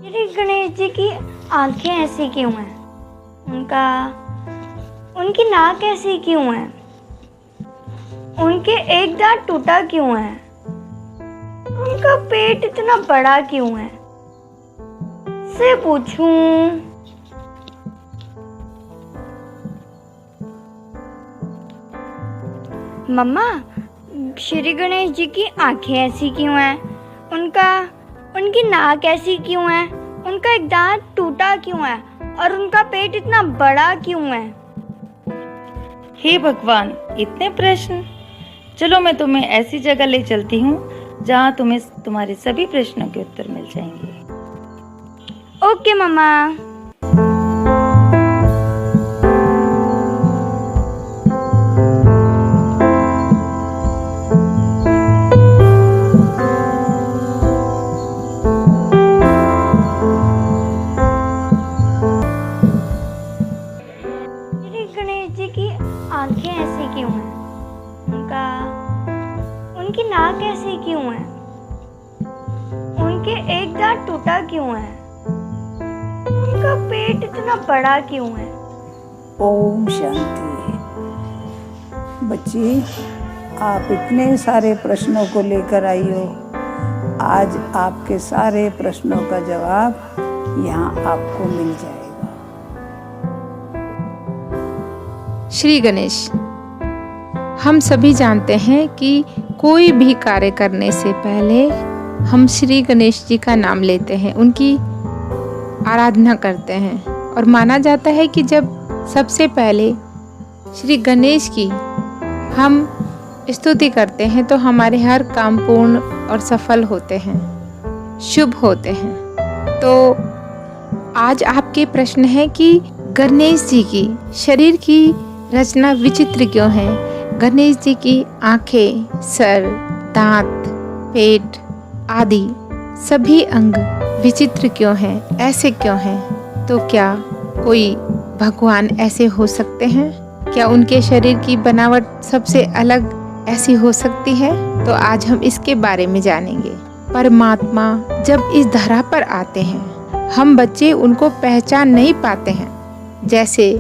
श्री गणेश जी की आंखें ऐसी क्यों हैं? उनकी नाक ऐसी क्यों है? उनके एक दांत टूटा क्यों है? उनका पेट इतना बड़ा क्यों है? से पूछूं। मम्मा, श्री गणेश जी की आंखें ऐसी क्यों हैं? उनकी नाक ऐसी क्यों है? उनका एक दांत टूटा क्यों है? और उनका पेट इतना बड़ा क्यों है? हे भगवान, इतने प्रश्न। चलो मैं तुम्हें ऐसी जगह ले चलती हूँ जहाँ तुम्हें तुम्हारे सभी प्रश्नों के उत्तर मिल जाएंगे। ओके मम्मा। गणेश जी की आंखें ऐसी क्यों हैं? उनकी नाक ऐसी क्यों है? उनके एक दांत टूटा क्यों है? उनका पेट इतना बड़ा क्यों है? ओम शांति। बच्ची, आप इतने सारे प्रश्नों को लेकर आई हो। आज आपके सारे प्रश्नों का जवाब यहाँ आपको मिल जाएगा। श्री गणेश, हम सभी जानते हैं कि कोई भी कार्य करने से पहले हम श्री गणेश जी का नाम लेते हैं, उनकी आराधना करते हैं और माना जाता है कि जब सबसे पहले श्री गणेश की हम स्तुति करते हैं तो हमारे हर काम पूर्ण और सफल होते हैं, शुभ होते हैं। तो आज आपके प्रश्न है कि गणेश जी की शरीर की रचना विचित्र क्यों है? गणेश जी की आंखें, सर, दांत, पेट आदि सभी अंग विचित्र क्यों हैं? ऐसे क्यों हैं? तो क्या कोई भगवान ऐसे हो सकते हैं? क्या उनके शरीर की बनावट सबसे अलग ऐसी हो सकती है? तो आज हम इसके बारे में जानेंगे। परमात्मा जब इस धरा पर आते हैं, हम बच्चे उनको पहचान नहीं पाते हैं। जैसे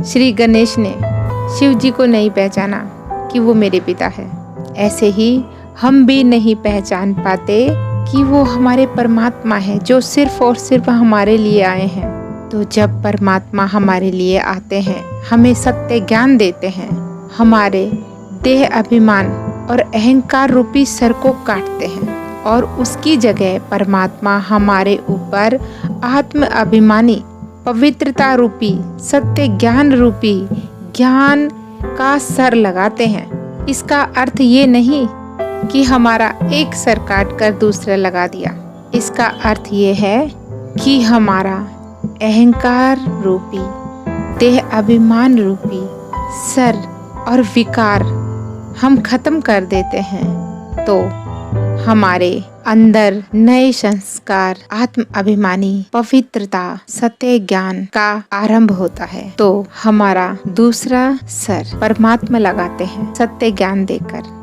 श्री गणेश ने शिव जी को नहीं पहचाना कि वो मेरे पिता है, ऐसे ही हम भी नहीं पहचान पाते कि वो हमारे परमात्मा है जो सिर्फ और सिर्फ हमारे लिए आए हैं। तो जब परमात्मा हमारे लिए आते हैं, हमें सत्य ज्ञान देते हैं, हमारे देह अभिमान और अहंकार रूपी सर को काटते हैं और उसकी जगह परमात्मा हमारे ऊपर आत्म अभिमानी पवित्रता रूपी सत्य ज्ञान रूपी ज्ञान का सर लगाते हैं। इसका अर्थ ये नहीं कि हमारा एक सर काट कर दूसरा लगा दिया। इसका अर्थ ये है कि हमारा अहंकार रूपी देह अभिमान रूपी सर और विकार हम खत्म कर देते हैं, तो हमारे अंदर नए संस्कार, आत्म अभिमानी पवित्रता, सत्य ज्ञान का आरंभ होता है। तो हमारा दूसरा सर परमात्मा लगाते हैं सत्य ज्ञान देकर।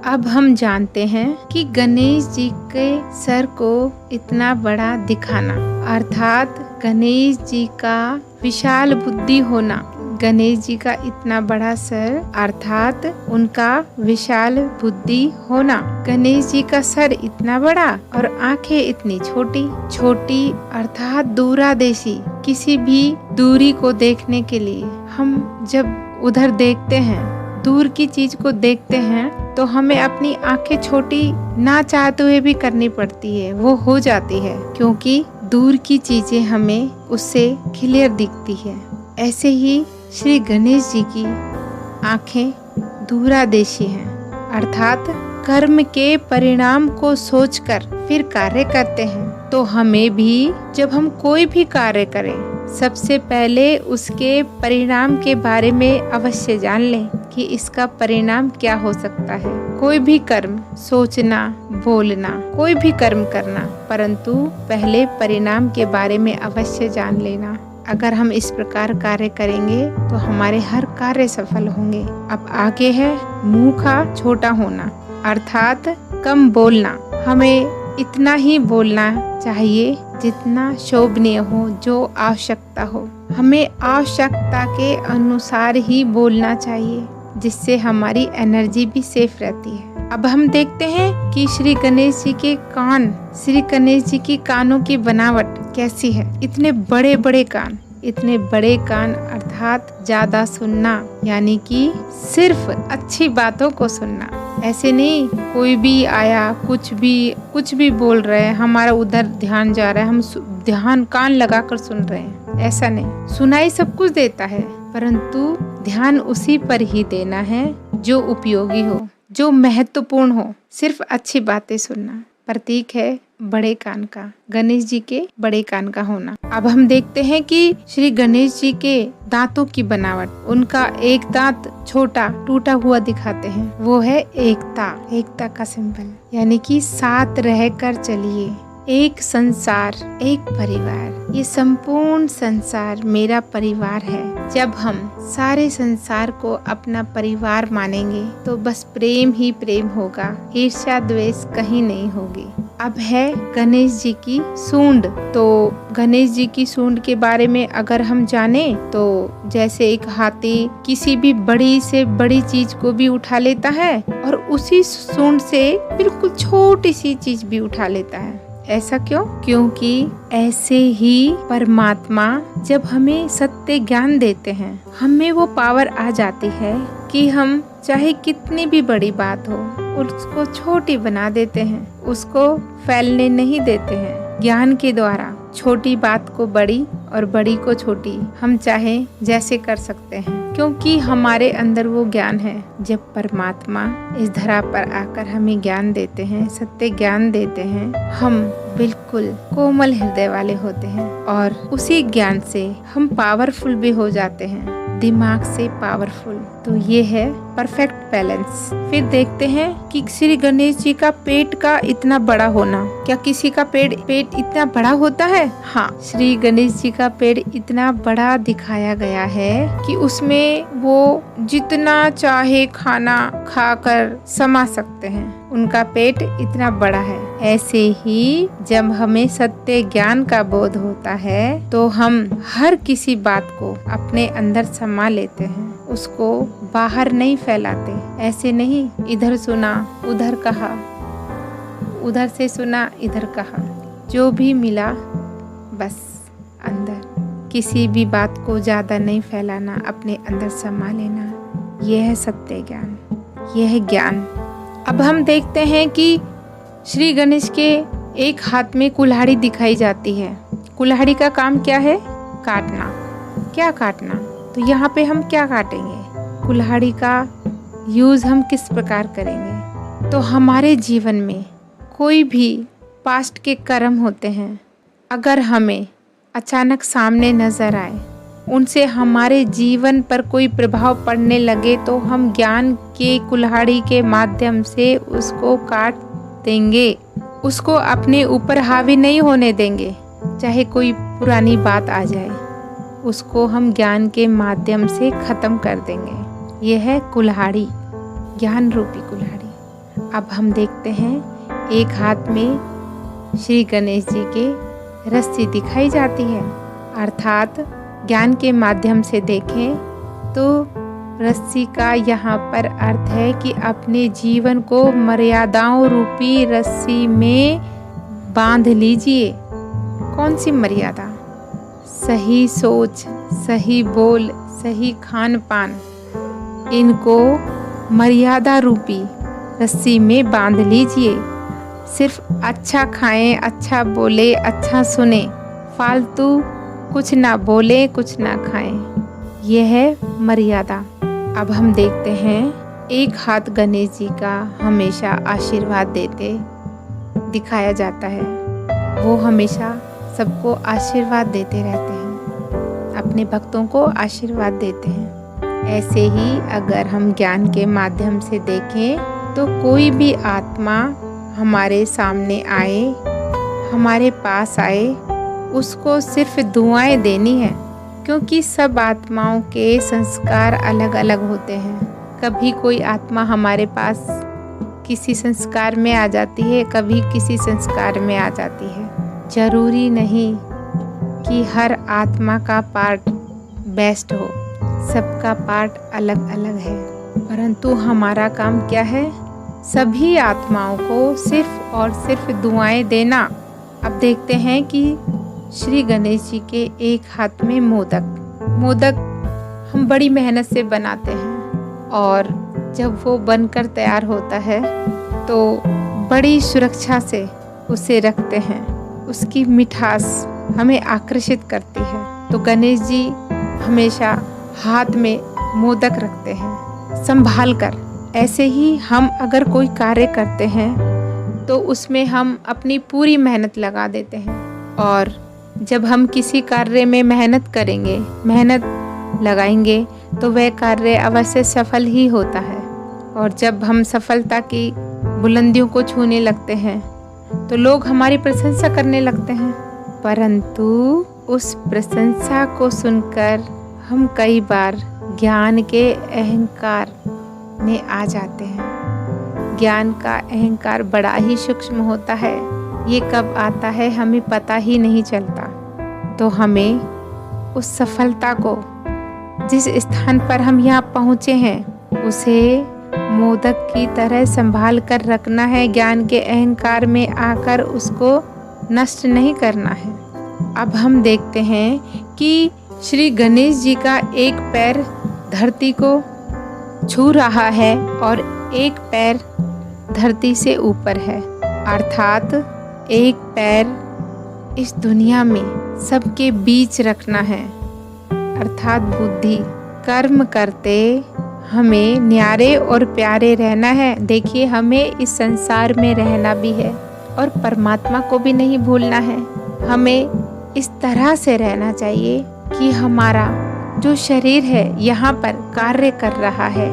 अब हम जानते हैं कि गणेश जी के सर को इतना बड़ा दिखाना अर्थात गणेश जी का विशाल बुद्धि होना, गणेश जी का इतना बड़ा सर अर्थात उनका विशाल बुद्धि होना। गणेश जी का सर इतना बड़ा और आंखें इतनी छोटी छोटी अर्थात दूरादेशी। किसी भी दूरी को देखने के लिए हम जब उधर देखते हैं, दूर की चीज को देखते हैं, तो हमें अपनी आंखें छोटी ना चाहते हुए भी करनी पड़ती है, वो हो जाती है क्योंकि दूर की चीजें हमें उससे क्लियर दिखती है। ऐसे ही श्री गणेश जी की आंखें दूरादेशी हैं अर्थात कर्म के परिणाम को सोचकर फिर कार्य करते हैं। तो हमें भी जब हम कोई भी कार्य करें, सबसे पहले उसके परिणाम के बारे में अवश्य जान लें कि इसका परिणाम क्या हो सकता है। कोई भी कर्म सोचना, बोलना, कोई भी कर्म करना, परंतु पहले परिणाम के बारे में अवश्य जान लेना। अगर हम इस प्रकार कार्य करेंगे तो हमारे हर कार्य सफल होंगे। अब आगे है मुंह का छोटा होना अर्थात कम बोलना। हमें इतना ही बोलना चाहिए जितना शोभनीय हो, जो आवश्यकता हो। हमें आवश्यकता के अनुसार ही बोलना चाहिए, जिससे हमारी एनर्जी भी सेफ रहती है। अब हम देखते हैं कि श्री गणेश जी के कान, श्री गणेश जी की कानों की बनावट कैसी है। इतने बड़े बड़े कान, इतने बड़े कान अर्थात ज्यादा सुनना, यानी कि सिर्फ अच्छी बातों को सुनना। ऐसे नहीं कोई भी आया कुछ भी बोल रहे हैं, हमारा उधर ध्यान जा रहा है, हम ध्यान कान लगाकर सुन रहे हैं, ऐसा नहीं। सुनाई सब कुछ देता है, परंतु ध्यान उसी पर ही देना है जो उपयोगी हो, जो महत्वपूर्ण हो। सिर्फ अच्छी बातें सुनना प्रतीक है बड़े कान का, गणेश जी के बड़े कान का होना। अब हम देखते हैं कि श्री गणेश जी के दांतों की बनावट, उनका एक दांत छोटा टूटा हुआ दिखाते हैं, वो है एकता का सिंबल, यानी कि साथ रहकर चलिए, एक संसार, एक परिवार। ये संपूर्ण संसार मेरा परिवार है। जब हम सारे संसार को अपना परिवार मानेंगे तो बस प्रेम ही प्रेम होगा, ईर्ष्या द्वेष कहीं नहीं होगी। अब है गणेश जी की सूंड। तो गणेश जी की सूंड के बारे में अगर हम जाने तो जैसे एक हाथी किसी भी बड़ी से बड़ी चीज को भी उठा लेता है और उसी सूंड से बिल्कुल छोटी सी चीज भी उठा लेता है। ऐसा क्यों? क्योंकि ऐसे ही परमात्मा जब हमें सत्य ज्ञान देते हैं, हमें वो पावर आ जाती है कि हम चाहे कितनी भी बड़ी बात हो उसको छोटी बना देते हैं, उसको फैलने नहीं देते हैं। ज्ञान के द्वारा छोटी बात को बड़ी और बड़ी को छोटी हम चाहे जैसे कर सकते हैं, क्योंकि हमारे अंदर वो ज्ञान है। जब परमात्मा इस धरा पर आकर हमें ज्ञान देते हैं, सत्य ज्ञान देते हैं, हम बिल्कुल कोमल हृदय वाले होते हैं और उसी ज्ञान से हम पावरफुल भी हो जाते हैं, दिमाग से पावरफुल। तो ये है परफेक्ट बैलेंस। फिर देखते हैं कि श्री गणेश जी का पेट का इतना बड़ा होना, क्या किसी का पेट इतना बड़ा होता है? हाँ, श्री गणेश जी का पेट इतना बड़ा दिखाया गया है कि उसमें वो जितना चाहे खाना खाकर समा सकते हैं, उनका पेट इतना बड़ा है। ऐसे ही जब हमें सत्य ज्ञान का बोध होता है तो हम हर किसी बात को अपने अंदर समा लेते हैं, उसको बाहर नहीं फैलाते। ऐसे नहीं इधर सुना उधर कहा, उधर से सुना इधर कहा, जो भी मिला बस अंदर, किसी भी बात को ज्यादा नहीं फैलाना, अपने अंदर समा लेना। यह है सत्य ज्ञान, यह है ज्ञान। अब हम देखते हैं कि श्री गणेश के एक हाथ में कुल्हाड़ी दिखाई जाती है। कुल्हाड़ी का काम क्या है? काटना। क्या काटना? तो यहाँ पे हम क्या काटेंगे? कुल्हाड़ी का यूज़ हम किस प्रकार करेंगे? तो हमारे जीवन में कोई भी पास्ट के कर्म होते हैं, अगर हमें अचानक सामने नजर आए, उनसे हमारे जीवन पर कोई प्रभाव पड़ने लगे, तो हम ज्ञान के कुल्हाड़ी के माध्यम से उसको काट देंगे, उसको अपने ऊपर हावी नहीं होने देंगे। चाहे कोई पुरानी बात आ जाए, उसको हम ज्ञान के माध्यम से खत्म कर देंगे। यह है कुल्हाड़ी, ज्ञान रूपी कुल्हाड़ी। अब हम देखते हैं एक हाथ में श्री गणेश जी के रस्सी दिखाई जाती है, अर्थात ज्ञान के माध्यम से देखें तो रस्सी का यहाँ पर अर्थ है कि अपने जीवन को मर्यादाओं रूपी रस्सी में बांध लीजिए। कौन सी मर्यादा? सही सोच, सही बोल, सही खान पान, इनको मर्यादा रूपी रस्सी में बांध लीजिए। सिर्फ अच्छा खाएं, अच्छा बोले, अच्छा सुने, फालतू कुछ ना बोले, कुछ ना खाएं। यह है मर्यादा। अब हम देखते हैं एक हाथ गणेश जी का हमेशा आशीर्वाद देते दिखाया जाता है। वो हमेशा सबको आशीर्वाद देते रहते हैं, अपने भक्तों को आशीर्वाद देते हैं। ऐसे ही अगर हम ज्ञान के माध्यम से देखें तो कोई भी आत्मा हमारे सामने आए, हमारे पास आए, उसको सिर्फ दुआएं देनी है, क्योंकि सब आत्माओं के संस्कार अलग अलग होते हैं। कभी कोई आत्मा हमारे पास किसी संस्कार में आ जाती है, कभी किसी संस्कार में आ जाती है। जरूरी नहीं कि हर आत्मा का पार्ट बेस्ट हो, सबका पार्ट अलग अलग है। परंतु हमारा काम क्या है? सभी आत्माओं को सिर्फ और सिर्फ दुआएं देना। अब देखते हैं कि श्री गणेश जी के एक हाथ में मोदक हम बड़ी मेहनत से बनाते हैं और जब वो बनकर तैयार होता है तो बड़ी सुरक्षा से उसे रखते हैं। उसकी मिठास हमें आकर्षित करती है। तो गणेश जी हमेशा हाथ में मोदक रखते हैं संभाल कर। ऐसे ही हम अगर कोई कार्य करते हैं तो उसमें हम अपनी पूरी मेहनत लगा देते हैं, और जब हम किसी कार्य में मेहनत करेंगे, मेहनत लगाएंगे तो वह कार्य अवश्य सफल ही होता है। और जब हम सफलता की बुलंदियों को छूने लगते हैं तो लोग हमारी प्रशंसा करने लगते हैं, परंतु उस प्रशंसा को सुनकर हम कई बार ज्ञान के अहंकार में आ जाते हैं। ज्ञान का अहंकार बड़ा ही सूक्ष्म होता है, ये कब आता है हमें पता ही नहीं चलता। तो हमें उस सफलता को, जिस स्थान पर हम यहाँ पहुँचे हैं, उसे मोदक की तरह संभाल कर रखना है। ज्ञान के अहंकार में आकर उसको नष्ट नहीं करना है। अब हम देखते हैं कि श्री गणेश जी का एक पैर धरती को छू रहा है और एक पैर धरती से ऊपर है, अर्थात एक पैर इस दुनिया में सबके बीच रखना है, अर्थात बुद्धि। कर्म करते हमें न्यारे और प्यारे रहना है। देखिए, हमें इस संसार में रहना भी है और परमात्मा को भी नहीं भूलना है। हमें इस तरह से रहना चाहिए कि हमारा जो शरीर है यहाँ पर कार्य कर रहा है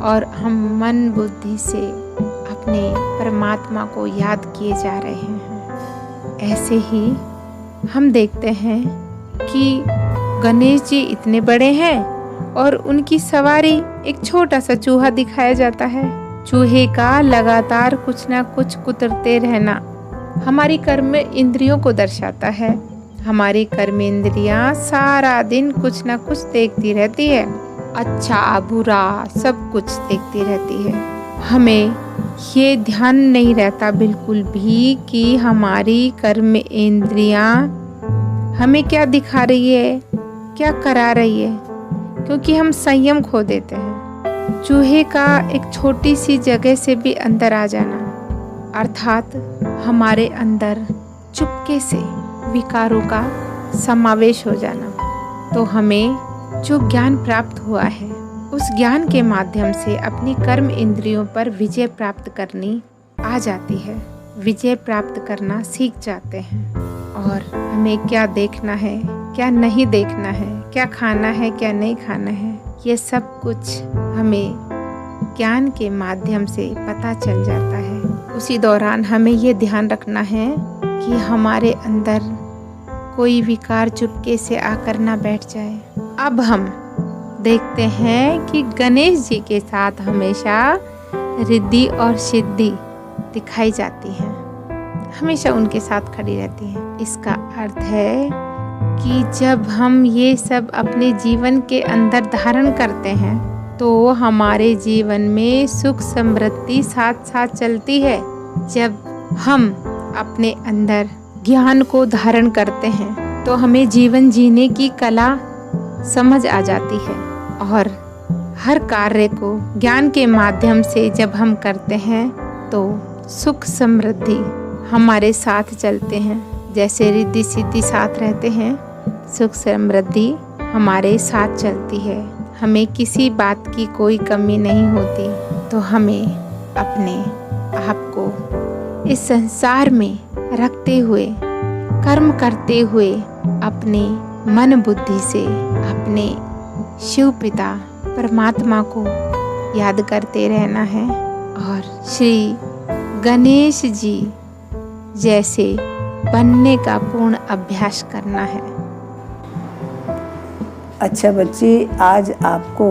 और हम मन बुद्धि से अपने परमात्मा को याद किए जा रहे हैं। ऐसे ही हम देखते हैं कि गणेश जी इतने बड़े हैं और उनकी सवारी एक छोटा सा चूहा दिखाया जाता है। चूहे का लगातार कुछ ना कुछ कुतरते रहना हमारी कर्म इंद्रियों को दर्शाता है। हमारी कर्म इंद्रियां सारा दिन कुछ ना कुछ देखती रहती है, अच्छा बुरा सब कुछ देखती रहती है। हमें ये ध्यान नहीं रहता बिल्कुल भी कि हमारी कर्म इंद्रियां हमें क्या दिखा रही है, क्या करा रही है, क्योंकि हम संयम खो देते हैं। चूहे का एक छोटी सी जगह से भी अंदर आ जाना, अर्थात हमारे अंदर चुपके से विकारों का समावेश हो जाना। तो हमें जो ज्ञान प्राप्त हुआ है उस ज्ञान के माध्यम से अपनी कर्म इंद्रियों पर विजय प्राप्त करनी आ जाती है, विजय प्राप्त करना सीख जाते हैं। और हमें क्या देखना है, क्या नहीं देखना है, क्या खाना है, क्या नहीं खाना है, ये सब कुछ हमें ज्ञान के माध्यम से पता चल जाता है। उसी दौरान हमें ये ध्यान रखना है कि हमारे अंदर कोई विकार चुपके से आकर ना बैठ जाए। अब हम देखते हैं कि गणेश जी के साथ हमेशा रिद्धि और सिद्धि दिखाई जाती है, हमेशा उनके साथ खड़ी रहती है। इसका अर्थ है कि जब हम ये सब अपने जीवन के अंदर धारण करते हैं तो हमारे जीवन में सुख समृद्धि साथ साथ चलती है। जब हम अपने अंदर ज्ञान को धारण करते हैं तो हमें जीवन जीने की कला समझ आ जाती है, और हर कार्य को ज्ञान के माध्यम से जब हम करते हैं तो सुख समृद्धि हमारे साथ चलते हैं। जैसे रिद्धि सिद्धि साथ रहते हैं, सुख समृद्धि हमारे साथ चलती है। हमें किसी बात की कोई कमी नहीं होती। तो हमें अपने आप को इस संसार में रखते हुए, कर्म करते हुए अपने मन बुद्धि से अपने शिव पिता परमात्मा को याद करते रहना है और श्री गणेश जी जैसे बनने का पूर्ण अभ्यास करना है। अच्छा बच्चे, आज आपको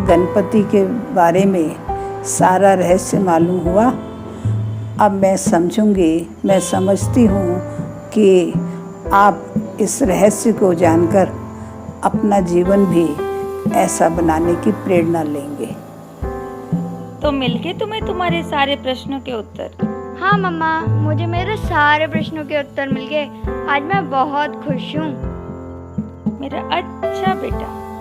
गणपति के बारे में सारा रहस्य मालूम हुआ। अब मैं समझूंगी, मैं समझती हूँ कि आप इस रहस्य को जानकर अपना जीवन भी ऐसा बनाने की प्रेरणा लेंगे। तो मिल गए तुम्हें तुम्हारे सारे प्रश्नों के उत्तर? हाँ मम्मा, मुझे मेरे सारे प्रश्नों के उत्तर मिल गए। आज मैं बहुत खुश हूँ। मेरा अच्छा बेटा।